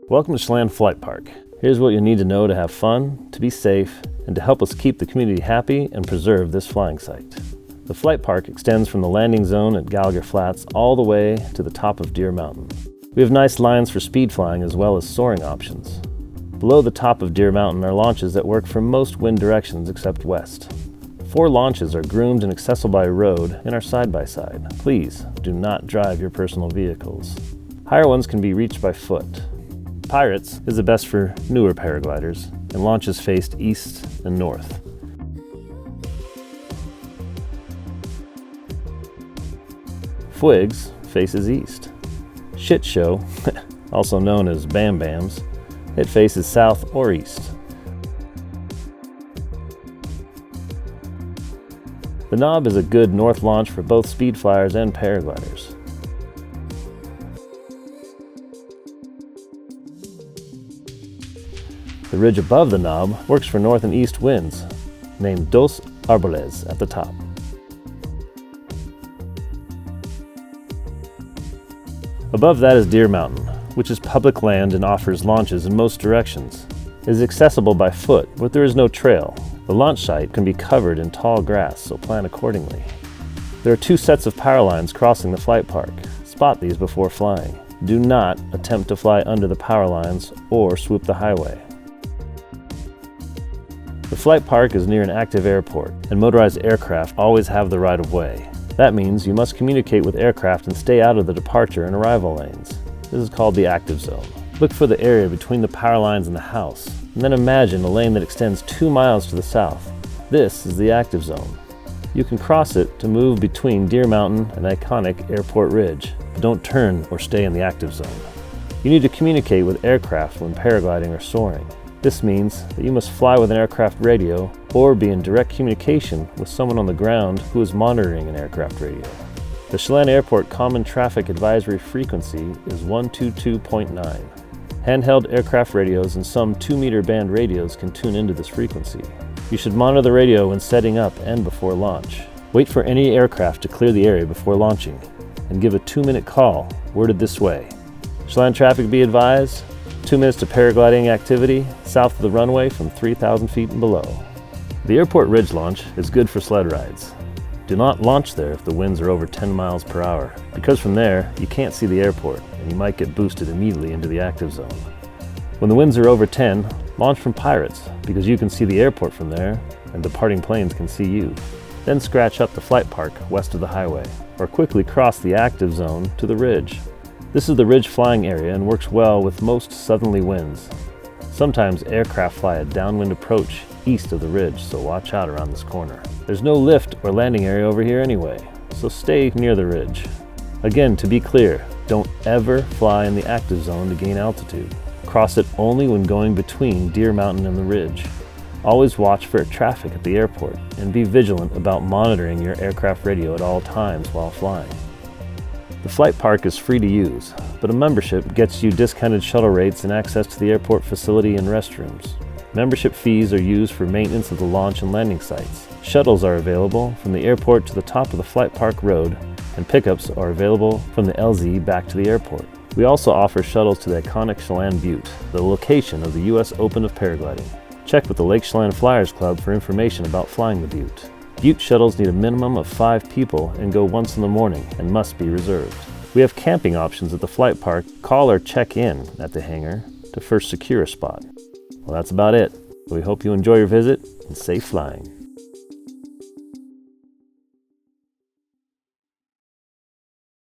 Welcome to Chelan Flight Park. Here's what you need to know to have fun, to be safe, and to help us keep the community happy and preserve this flying site. The flight park extends from the landing zone at Gallagher Flats all the way to the top of Deer Mountain. We have nice lines for speed flying as well as soaring options. Below the top of Deer Mountain are launches that work for most wind directions except west. 4 launches are groomed and accessible by road and are side-by-side. Please do not drive your personal vehicles. Higher ones can be reached by foot. Pirates is the best for newer paragliders, and launches faced east and north. Fwigs faces east. Shit Show, also known as Bam Bams, it faces south or east. The Knob is a good north launch for both speed flyers and paragliders. The ridge above the Knob works for north and east winds, named Dos Árboles at the top. Above that is Deer Mountain, which is public land and offers launches in most directions. It is accessible by foot, but there is no trail. The launch site can be covered in tall grass, so plan accordingly. There are 2 sets of power lines crossing the flight park. Spot these before flying. Do not attempt to fly under the power lines or swoop the highway. The flight park is near an active airport, and motorized aircraft always have the right of way. That means you must communicate with aircraft and stay out of the departure and arrival lanes. This is called the active zone. Look for the area between the power lines and the house, and then imagine a lane that extends 2 miles to the south. This is the active zone. You can cross it to move between Deer Mountain and iconic Airport Ridge, but don't turn or stay in the active zone. You need to communicate with aircraft when paragliding or soaring. This means that you must fly with an aircraft radio or be in direct communication with someone on the ground who is monitoring an aircraft radio. The Chelan Airport Common Traffic Advisory frequency is 122.9. Handheld aircraft radios and some 2-meter band radios can tune into this frequency. You should monitor the radio when setting up and before launch. Wait for any aircraft to clear the area before launching, and give a 2-minute call, worded this way. Chelan traffic be advised, 2 minutes to paragliding activity south of the runway from 3,000 feet and below. The Airport Ridge launch is good for sled rides. Do not launch there if the winds are over 10 miles per hour, because from there you can't see the airport and you might get boosted immediately into the active zone. When the winds are over 10, launch from Pirates because you can see the airport from there and departing planes can see you. Then scratch up the flight park west of the highway, or quickly cross the active zone to the ridge. This is the ridge flying area and works well with most southerly winds. Sometimes aircraft fly a downwind approach east of the ridge, so watch out around this corner. There's no lift or landing area over here anyway, so stay near the ridge. Again, to be clear, don't ever fly in the active zone to gain altitude. Cross it only when going between Deer Mountain and the ridge. Always watch for traffic at the airport and be vigilant about monitoring your aircraft radio at all times while flying. The flight park is free to use, but a membership gets you discounted shuttle rates and access to the airport facility and restrooms. Membership fees are used for maintenance of the launch and landing sites. Shuttles are available from the airport to the top of the flight park road, and pickups are available from the LZ back to the airport. We also offer shuttles to the iconic Chelan Butte, the location of the U.S. Open of Paragliding. Check with the Lake Chelan Flyers Club for information about flying the Butte. Butte shuttles need a minimum of 5 people and go once in the morning and must be reserved. We have camping options at the flight park. Call or check in at the hangar to first secure a spot. Well, that's about it. We hope you enjoy your visit and safe flying.